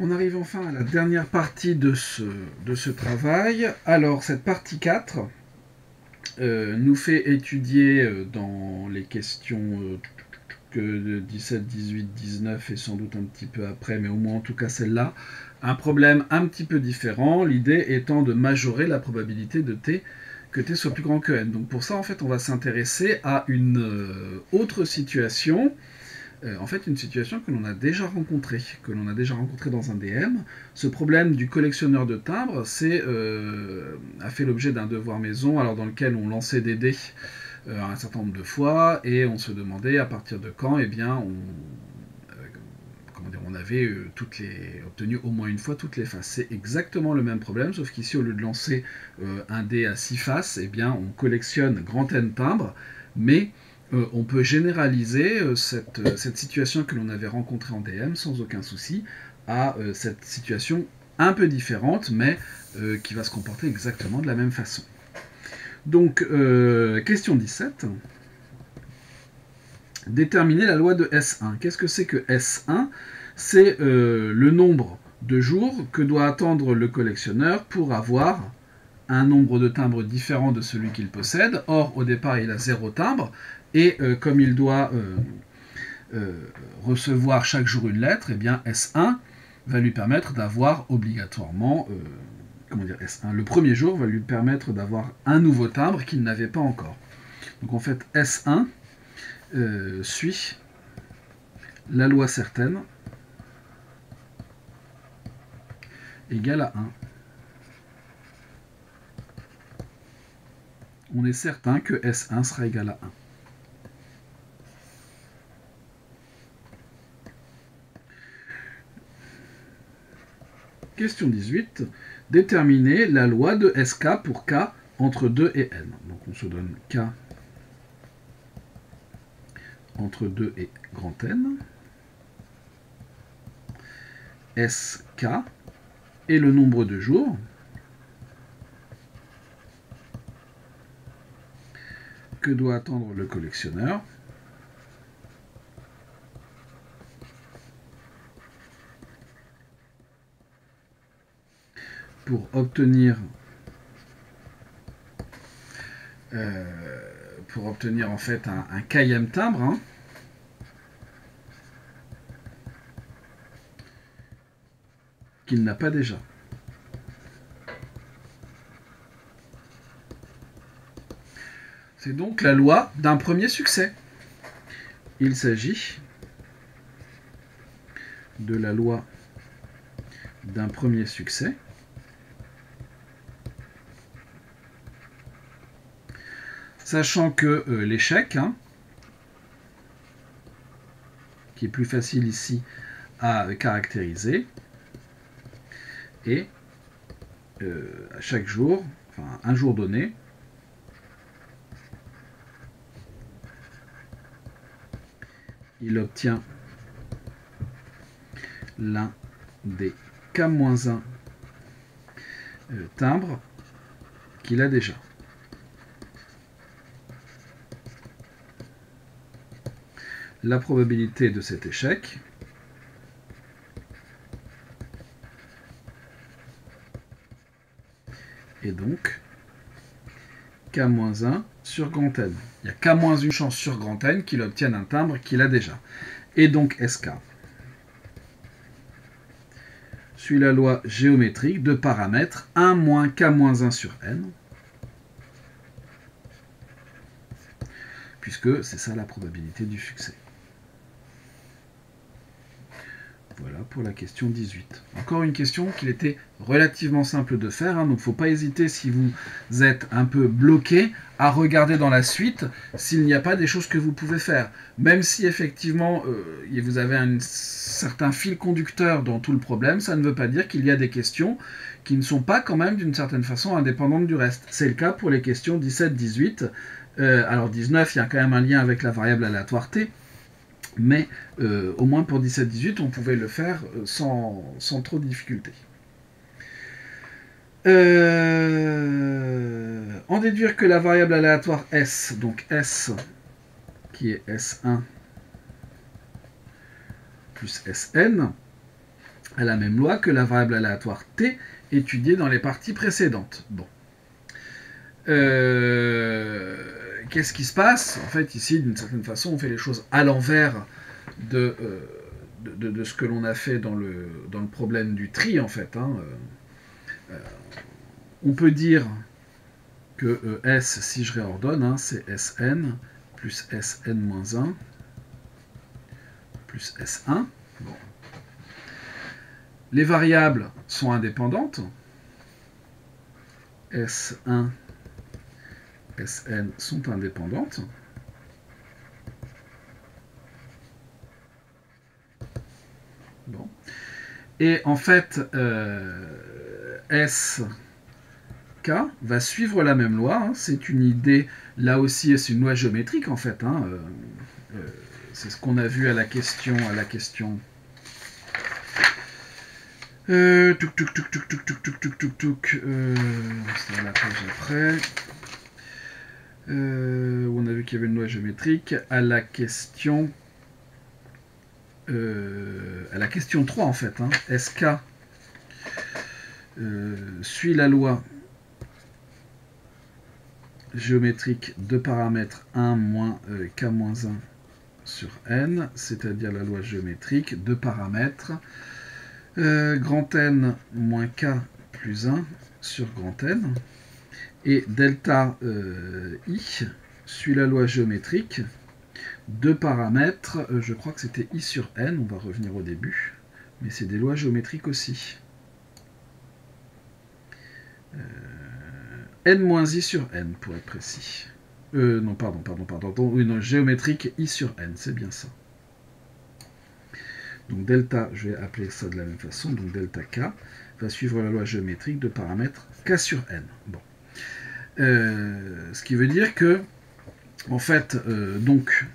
On arrive enfin à la dernière partie de ce travail. Alors, cette partie 4 nous fait étudier dans les questions que 17, 18, 19 et sans doute un petit peu après, mais au moins en tout cas celle-là, un problème un petit peu différent, l'idée étant de majorer la probabilité de t que t soit plus grand que n. Donc pour ça, en fait, on va s'intéresser à une autre situation, en fait une situation que l'on a déjà rencontrée, dans un DM. Ce problème du collectionneur de timbres a fait l'objet d'un devoir maison, alors dans lequel on lançait des dés un certain nombre de fois, et on se demandait à partir de quand, eh bien, on avait obtenu au moins une fois toutes les faces. C'est exactement le même problème, sauf qu'ici, au lieu de lancer un dé à 6 faces, eh bien, on collectionne grand N timbres, mais on peut généraliser cette situation que l'on avait rencontrée en DM sans aucun souci à cette situation un peu différente, mais qui va se comporter exactement de la même façon. Donc, question 17. Déterminer la loi de S1. Qu'est-ce que c'est que S1? C'est le nombre de jours que doit attendre le collectionneur pour avoir un nombre de timbres différent de celui qu'il possède. Or, au départ, il a 0 timbre, et comme il doit recevoir chaque jour une lettre, eh bien S1 va lui permettre d'avoir obligatoirement... S1, le premier jour va lui permettre d'avoir un nouveau timbre qu'il n'avait pas encore. Donc en fait, S1 suit la loi certaine égale à 1. On est certain que S1 sera égal à 1. Question 18. Déterminer la loi de SK pour K entre 2 et N. Donc on se donne K entre 2 et grand N. SK est le nombre de jours que doit attendre le collectionneur pour obtenir en fait un km timbre, hein, qu'il n'a pas déjà. C'est donc la loi d'un premier succès. Il s'agit de la loi d'un premier succès sachant que l'échec, hein, qui est plus facile ici à caractériser, et à chaque jour, enfin un jour donné, il obtient l'un des K-1 timbres qu'il a déjà. La probabilité de cet échec est donc K-1 sur grand N. Il y a K-1 chance sur grand N qu'il obtienne un timbre qu'il a déjà. Et donc SK suit la loi géométrique de paramètres 1 moins K-1 sur N, puisque c'est ça la probabilité du succès. Voilà pour la question 18. Encore une question qu'il était relativement simple de faire, hein, donc il ne faut pas hésiter si vous êtes un peu bloqué à regarder dans la suite s'il n'y a pas des choses que vous pouvez faire. Même si effectivement vous avez un certain fil conducteur dans tout le problème, ça ne veut pas dire qu'il y a des questions qui ne sont pas quand même d'une certaine façon indépendantes du reste. C'est le cas pour les questions 17-18. Alors 19, il y a quand même un lien avec la variable aléatoire t, mais au moins pour 17-18, on pouvait le faire sans trop de difficultés. En déduire que la variable aléatoire S, donc S qui est S1 plus Sn, à la même loi que la variable aléatoire t étudiée dans les parties précédentes. Bon. Qu'est-ce qui se passe? En fait, ici, d'une certaine façon, on fait les choses à l'envers de ce que l'on a fait dans le problème du tri, en fait. Hein. On peut dire que S, si je réordonne, hein, c'est Sn plus Sn-1 plus S1. Bon. Les variables sont indépendantes. S1, Sn sont indépendantes. Bon. Et en fait, SK va suivre la même loi. Hein. C'est une idée, là aussi, c'est une loi géométrique en fait. Hein. C'est ce qu'on a vu à la question. C'est la page après. On a vu qu'il y avait une loi géométrique. À la question 3 en fait. Hein. SK suit la loi géométrique de paramètres 1 moins k-1 sur n, c'est-à-dire la loi géométrique de paramètres grand N moins k plus 1 sur grand N, et delta i suit la loi géométrique de paramètres, je crois que c'était i sur n, on va revenir au début, mais c'est des lois géométriques aussi. N-i sur n, pour être précis. Non, pardon. Oui, non, géométrique i sur n, c'est bien ça. Donc delta, je vais appeler ça de la même façon, donc delta k va suivre la loi géométrique de paramètres k sur n. Bon. Ce qui veut dire que, en fait, donc,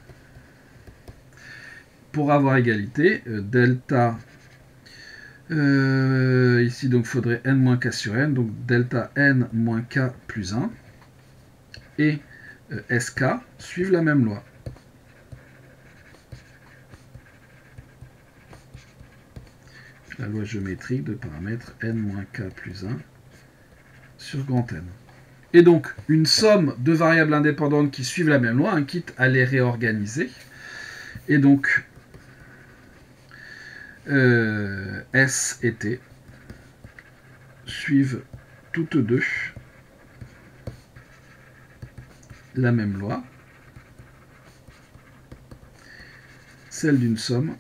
pour avoir égalité, delta, ici, donc, il faudrait n moins k sur n, donc delta n moins k plus 1, et sk suivent la même loi. La loi géométrique de paramètres n moins k plus 1 sur grand N. Et donc, une somme de variables indépendantes qui suivent la même loi, quitte à les réorganiser. Et donc, S et T suivent toutes deux la même loi, celle d'une somme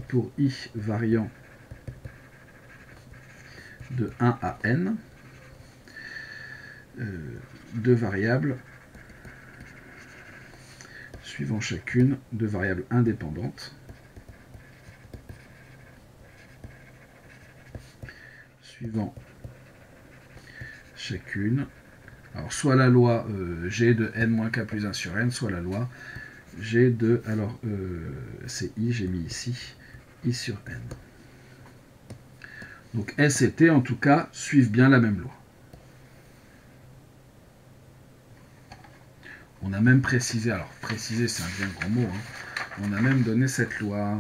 pour i variant de 1 à n de variables suivant chacune de variables indépendantes suivant chacune, alors soit la loi g de n moins k plus 1 sur n, soit la loi g de, alors c'est i, j'ai mis ici, i sur n. Donc S et T, en tout cas, suivent bien la même loi. On a même précisé, alors préciser c'est un bien grand mot, hein, on a même donné cette loi.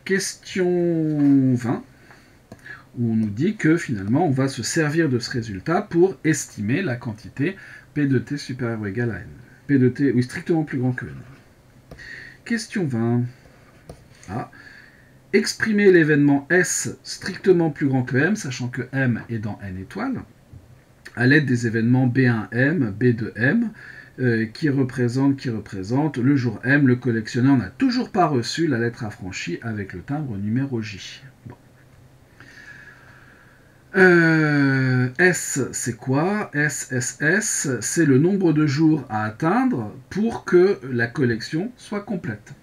Question 20, où on nous dit que finalement on va se servir de ce résultat pour estimer la quantité P de T supérieur ou égal à N. P de T, oui, strictement plus grand que N. Question 20. Ah. Exprimer l'événement S strictement plus grand que M, sachant que M est dans N étoiles, à l'aide des événements B1M, B2M, qui représentent le jour M, le collectionneur n'a toujours pas reçu la lettre affranchie avec le timbre numéro J. Bon. S, c'est quoi? SSS, c'est le nombre de jours à atteindre pour que la collection soit complète.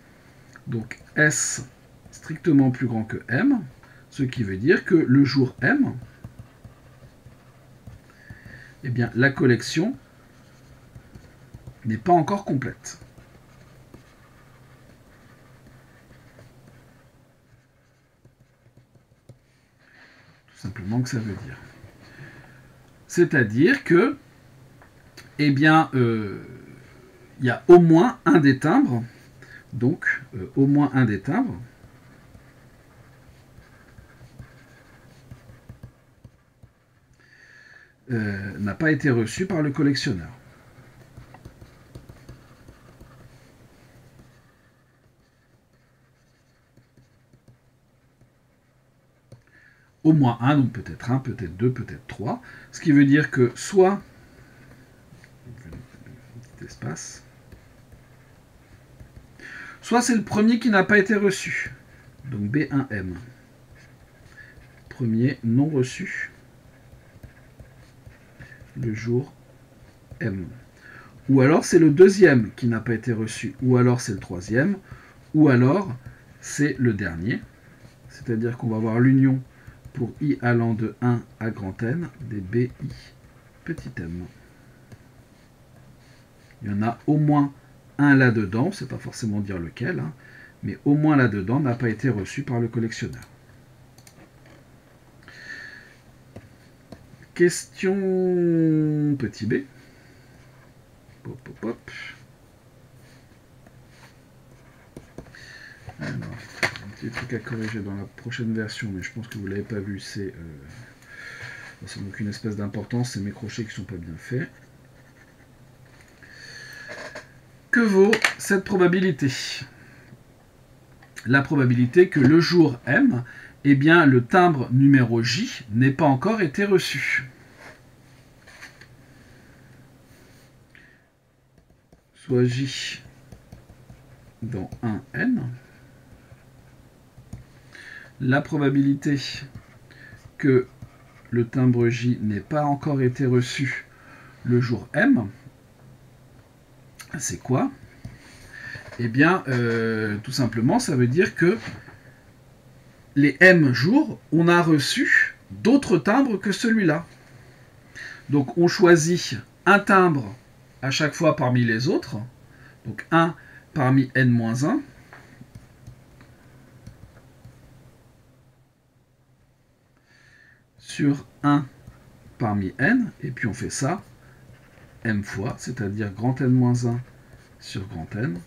Donc S strictement plus grand que M, ce qui veut dire que le jour M, eh bien, la collection n'est pas encore complète. Tout simplement que ça veut dire. C'est-à-dire que, eh bien, il y a au moins un des timbres Donc, au moins un des timbres n'a pas été reçu par le collectionneur. Au moins un, donc peut-être un, peut-être deux, peut-être trois. Ce qui veut dire que soit, petit espace, soit c'est le premier qui n'a pas été reçu. Donc B1M. Premier non reçu le jour M. Ou alors c'est le deuxième qui n'a pas été reçu. Ou alors c'est le troisième. Ou alors c'est le dernier. C'est-à-dire qu'on va avoir l'union pour I allant de 1 à grand N des BI petit m. Il y en a au moins un là-dedans, c'est pas forcément dire lequel, hein, mais au moins là-dedans n'a pas été reçu par le collectionneur. Question petit b. Pop, pop, pop. Alors, un petit truc à corriger dans la prochaine version, mais je pense que vous ne l'avez pas vu, c'est... ça n'a aucune espèce d'importance, c'est mes crochets qui ne sont pas bien faits. Que vaut cette probabilité? La probabilité que le jour M, eh bien, le timbre numéro J n'ait pas encore été reçu. Soit J dans 1N. La probabilité que le timbre J n'ait pas encore été reçu le jour M, c'est quoi? Eh bien, tout simplement, ça veut dire que les M jours, on a reçu d'autres timbres que celui-là. Donc, on choisit un timbre à chaque fois parmi les autres. Donc, 1 parmi N-1. Sur 1 parmi N. Et puis, on fait ça M fois, c'est-à-dire grand N-1 sur grand N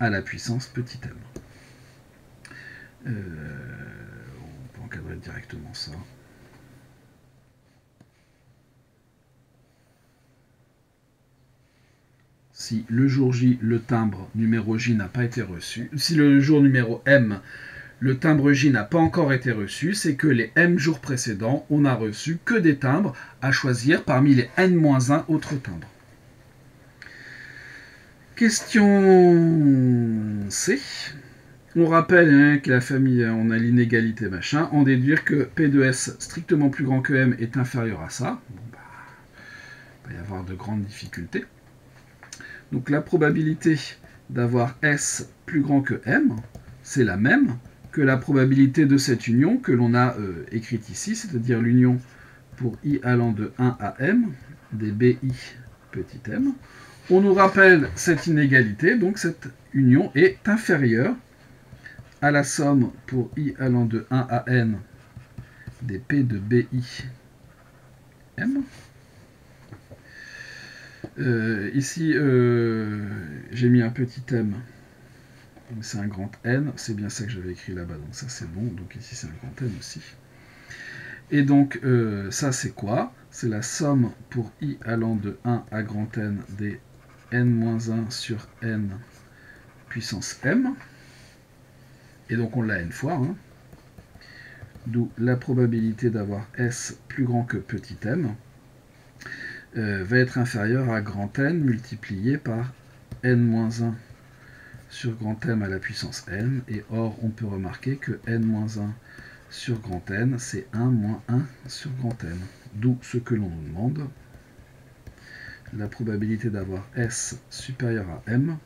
à la puissance petit m. On peut encadrer directement ça. Si le jour J, le timbre numéro J n'a pas été reçu, si le jour numéro M, le timbre J n'a pas encore été reçu, c'est que les M jours précédents, on n'a reçu que des timbres à choisir parmi les N-1 autres timbres. Question C. On rappelle que la famille, on a l'inégalité machin, en déduire que P de S strictement plus grand que M est inférieur à ça. Bon, bah, il va y avoir de grandes difficultés. Donc la probabilité d'avoir S plus grand que M, c'est la même que la probabilité de cette union que l'on a écrite ici, c'est-à-dire l'union pour I allant de 1 à M des BI petit m. On nous rappelle cette inégalité, donc cette union est inférieure à la somme pour I allant de 1 à N des P de BI M. Ici, j'ai mis un petit m, c'est un grand N, c'est bien ça que j'avais écrit là-bas, donc ça c'est bon, donc ici c'est un grand N aussi. Et donc, ça c'est quoi? C'est la somme pour I allant de 1 à grand N des N-1 sur N puissance M. Et donc on l'a N fois, hein. D'où la probabilité d'avoir S plus grand que petit m va être inférieure à grand N multiplié par N-1 sur grand M à la puissance N. Et or, on peut remarquer que N-1 sur grand N, c'est 1 moins 1 sur grand N. D'où ce que l'on nous demande. La probabilité d'avoir S supérieur à M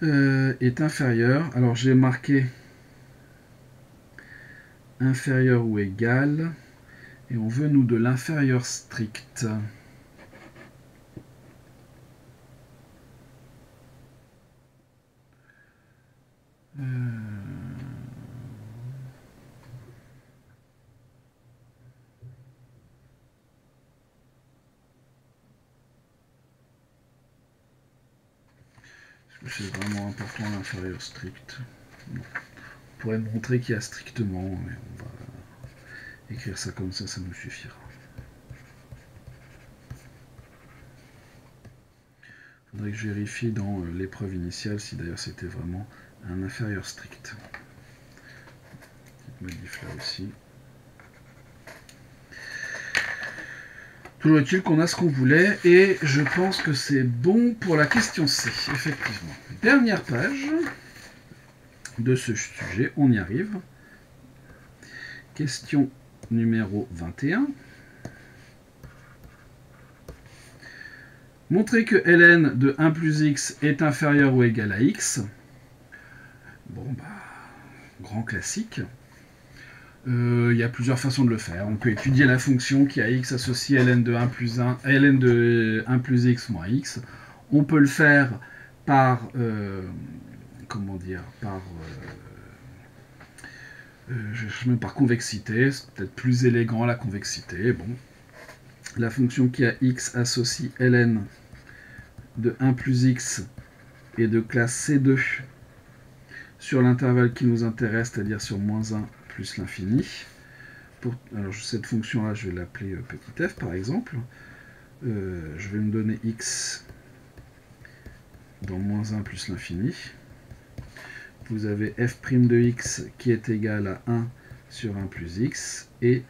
est inférieure. Alors j'ai marqué inférieur ou égal. Et on veut, nous, de l'inférieur strict. c'est vraiment important l'inférieur strict. Non. On pourrait montrer qu'il y a strictement, mais on va écrire ça comme ça nous suffira. Il faudrait que je vérifie dans l'épreuve initiale si d'ailleurs c'était vraiment un inférieur strict. Petite modif là aussi. Toujours est-il qu'on a ce qu'on voulait, et je pense que c'est bon pour la question C, effectivement. Dernière page de ce sujet, on y arrive. Question numéro 21. Montrer que ln de 1 plus x est inférieur ou égal à x. Bon, bah, grand classique. Il y a plusieurs façons de le faire. On peut étudier la fonction qui a x associé ln de 1 plus 1, ln de 1 plus x moins x. On peut le faire par, comment dire, par convexité. C'est peut-être plus élégant la convexité. Bon. La fonction qui a x associe ln de 1 plus x est de classe C2 sur l'intervalle qui nous intéresse, c'est-à-dire sur moins 1 plus l'infini. Alors cette fonction-là, je vais l'appeler petit f par exemple. Je vais me donner x dans moins 1 plus l'infini. Vous avez f' de x qui est égal à 1 sur 1 plus x, et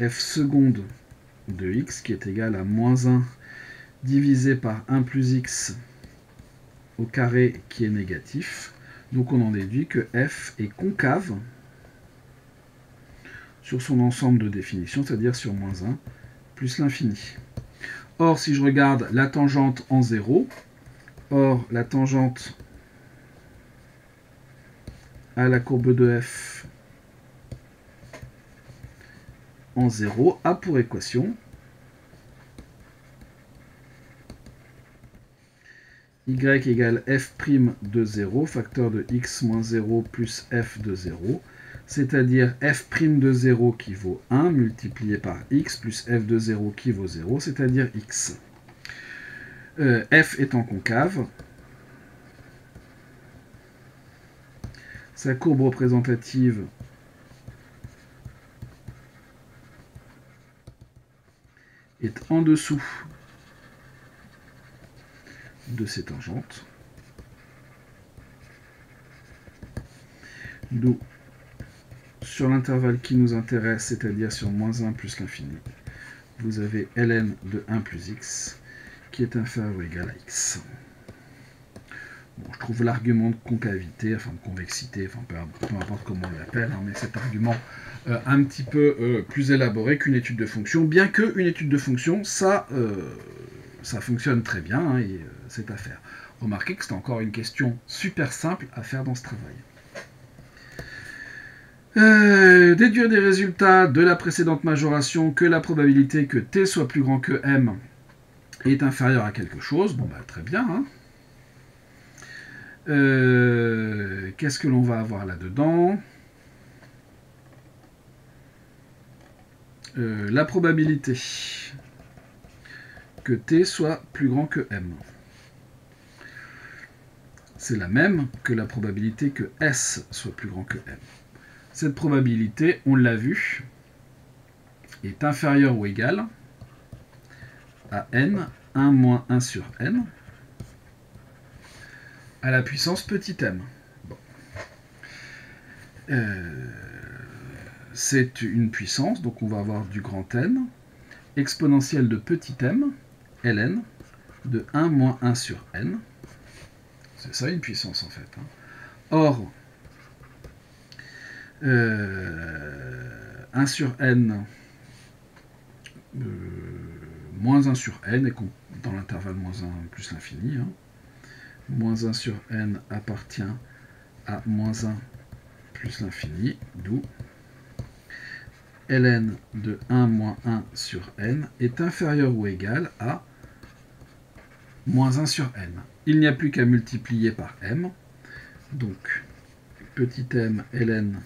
f seconde de x qui est égal à moins 1 divisé par 1 plus x au carré qui est négatif. Donc on en déduit que f est concave sur son ensemble de définition, c'est-à-dire sur moins 1 plus l'infini. Or, si je regarde la tangente en 0, or la tangente à la courbe de f en 0 a pour équation y égale f' de 0, facteur de x moins 0 plus f de 0, c'est-à-dire f' de 0 qui vaut 1 multiplié par x plus f de 0 qui vaut 0, c'est-à-dire x. F étant concave, sa courbe représentative est en dessous de ces tangentes. D'où, sur l'intervalle qui nous intéresse, c'est-à-dire sur moins 1 plus l'infini, vous avez ln de 1 plus x qui est inférieur ou égal à x. Bon, je trouve l'argument de concavité, enfin de convexité, enfin peu importe comment on l'appelle, hein, mais cet argument un petit peu plus élaboré qu'une étude de fonction, bien qu'une étude de fonction, ça fonctionne très bien, hein, et c'est à faire. Remarquez que c'est encore une question super simple à faire dans ce travail. Déduire des résultats de la précédente majoration que la probabilité que t soit plus grand que m est inférieure à quelque chose. Bon, bah, très bien. Hein. Qu'est-ce que l'on va avoir là-dedans? La probabilité que t soit plus grand que m. C'est la même que la probabilité que s soit plus grand que m. Cette probabilité, on l'a vu, est inférieure ou égale à n, 1 moins 1 sur n, à la puissance petit m. Bon. C'est une puissance, donc on va avoir du grand n, exponentielle de petit m, ln, de 1 moins 1 sur n. C'est ça une puissance en fait. Hein. Or, 1 sur n, moins 1 sur n, et dans l'intervalle moins 1 plus l'infini, hein. Moins 1 sur n appartient à moins 1 plus l'infini, d'où ln de 1 moins 1 sur n est inférieur ou égal à moins 1 sur n. Il n'y a plus qu'à multiplier par m, donc petit m ln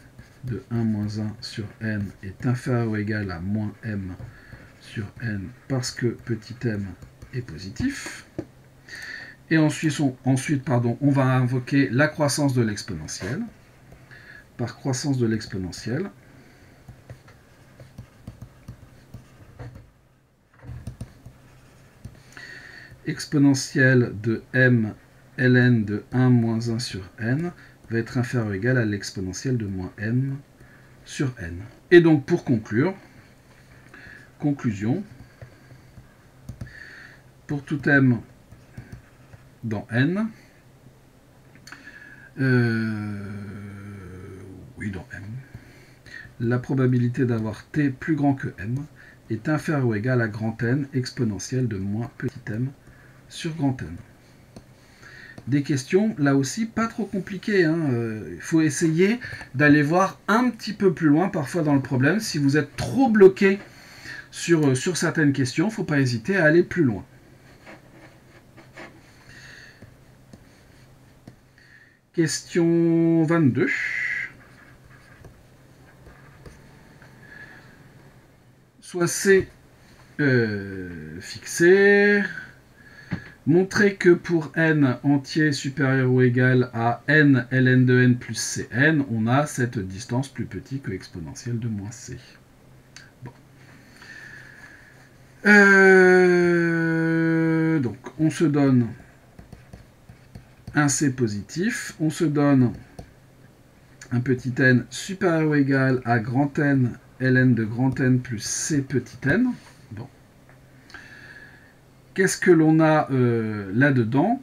de 1 moins 1 sur n est inférieur ou égal à moins m sur n parce que petit m est positif. Et ensuite, on va invoquer la croissance de l'exponentielle. Par croissance de l'exponentielle, exponentielle de m ln de 1 moins 1 sur n va être inférieur ou égal à l'exponentielle de moins m sur n. Et donc pour conclure, conclusion, pour tout m dans n, dans m, la probabilité d'avoir t plus grand que m est inférieure ou égale à grand N exponentielle de moins petit m sur grand N. Des questions, là aussi, pas trop compliquées. Il faut essayer d'aller voir un petit peu plus loin parfois dans le problème. Si vous êtes trop bloqué sur certaines questions, il ne faut pas hésiter à aller plus loin. Question 22. Soit C fixé. Montrer que pour n entier supérieur ou égal à n ln de n plus cn, on a cette distance plus petite que exponentielle de moins c. Bon. Donc on se donne un c positif, on se donne un petit n supérieur ou égal à grand N ln de grand N plus c petit n. Bon. Qu'est-ce que l'on a là-dedans?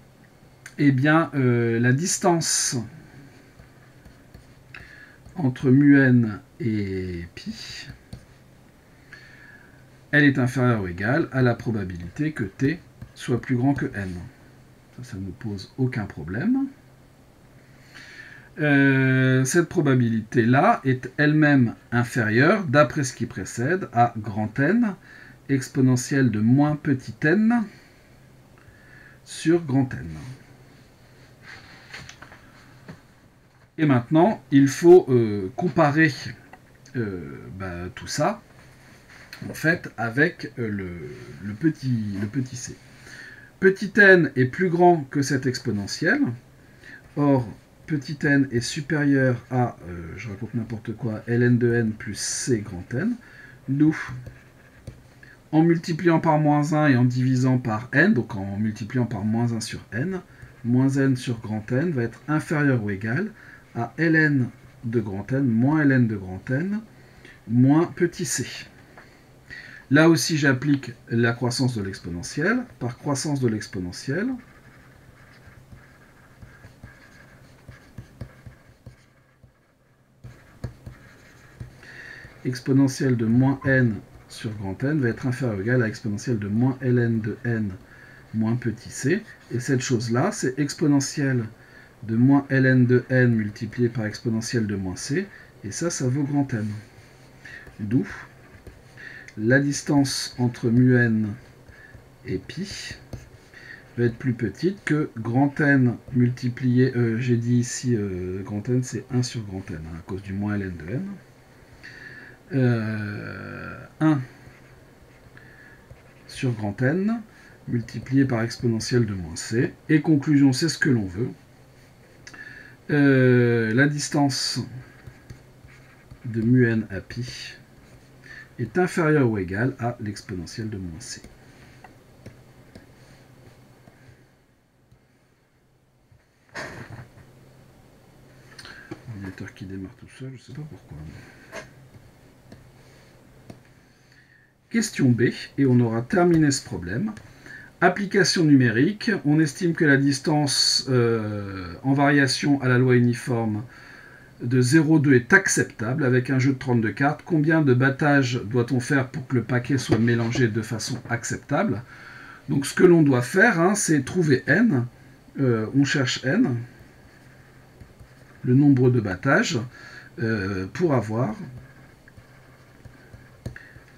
Eh bien, la distance entre mu n et pi, elle est inférieure ou égale à la probabilité que t soit plus grand que n. Ça ne nous pose aucun problème. Cette probabilité-là est elle-même inférieure, d'après ce qui précède, à grand N exponentielle de moins petit n sur grand N. Et maintenant, il faut comparer tout ça, en fait, avec le petit c. Petit n est plus grand que cette exponentielle. Or, petit n est supérieur à, je raconte n'importe quoi, ln de n plus c grand N. Nous, en multipliant par moins 1 et en divisant par n, donc en multipliant par moins 1 sur n, moins n sur grand N va être inférieur ou égal à ln de grand N moins ln de grand N moins petit c. Là aussi, j'applique la croissance de l'exponentielle. Par croissance de l'exponentielle, exponentielle de moins n sur grand N va être inférieur ou égal à exponentielle de moins ln de n moins petit c. Et cette chose-là, c'est exponentielle de moins ln de n multiplié par exponentielle de moins c. Et ça vaut grand N. D'où la distance entre mu n et pi va être plus petite que grand N multiplié, j'ai dit ici, grand N c'est 1 sur grand N, à cause du moins ln de n. 1 sur grand N multiplié par exponentielle de moins c. Et conclusion, c'est ce que l'on veut. La distance de mu n à pi est inférieure ou égale à l'exponentielle de moins c. Ordinateur qui démarre tout seul, je ne sais pas pourquoi. Question B, et on aura terminé ce problème. Application numérique, on estime que la distance en variation à la loi uniforme de 0,2 est acceptable avec un jeu de 32 cartes. Combien de battages doit-on faire pour que le paquet soit mélangé de façon acceptable? Donc ce que l'on doit faire, c'est trouver n. On cherche n, le nombre de battages, pour avoir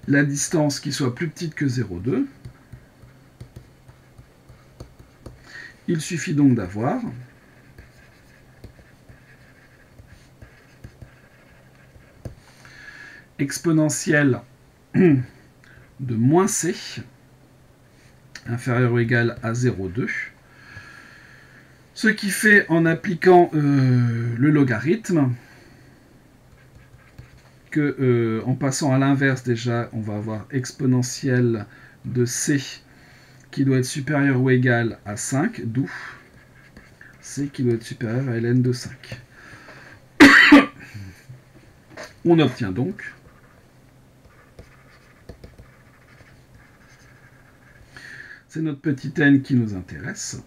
la distance qui soit plus petite que 0,2. Il suffit donc d'avoir exponentielle de moins c inférieur ou égal à 0,2 Ce qui fait, en appliquant le logarithme, que en passant à l'inverse déjà, on va avoir exponentielle de c qui doit être supérieur ou égal à 5, d'où c qui doit être supérieur à ln de 5. On obtient donc c'est notre petit n qui nous intéresse.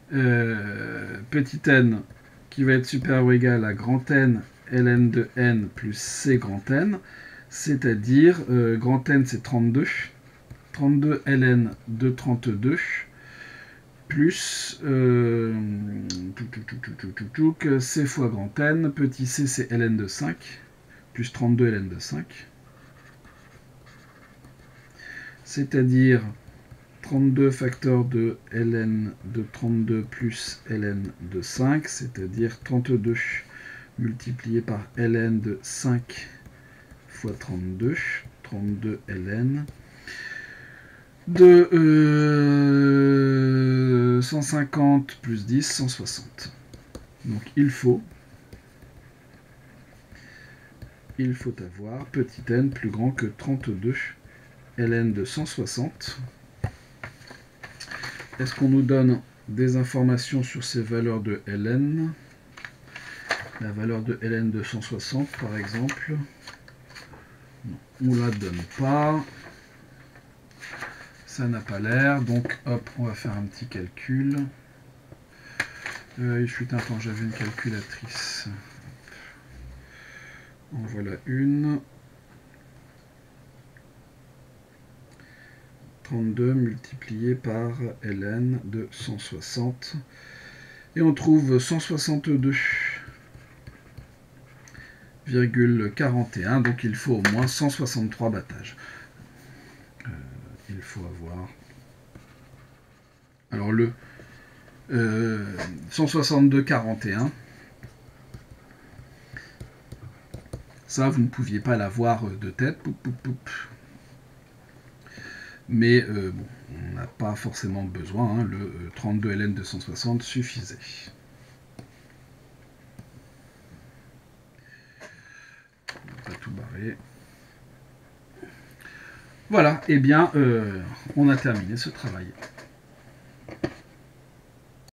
Petit n qui va être supérieur ou égal à grand N ln de n plus c grand N, c'est-à-dire grand N c'est 32 ln de 32 plus c fois grand N, petit c c'est ln de 5, plus 32 ln de 5, c'est-à-dire 32 facteur de ln de 32 plus ln de 5, c'est-à-dire 32 multiplié par ln de 5 fois 32, 32 ln de 150 plus 10, 160. Donc il faut avoir petit n plus grand que 32 ln de 160. Est-ce qu'on nous donne des informations sur ces valeurs de ln? La valeur de ln de 160 par exemple, non, on ne la donne pas. Ça n'a pas l'air, donc hop, on va faire un petit calcul. Il fut un temps, j'avais une calculatrice. En voilà une. 32 multiplié par ln de 160. Et on trouve 162,41, donc il faut au moins 163 battages. Il faut avoir... Alors le 162,41, ça vous ne pouviez pas l'avoir de tête. Poup, poup, poup. Mais bon, on n'a pas forcément besoin, hein, le 32 ln de 160 suffisait. On va pas tout barrer. Voilà, et bien, on a terminé ce travail.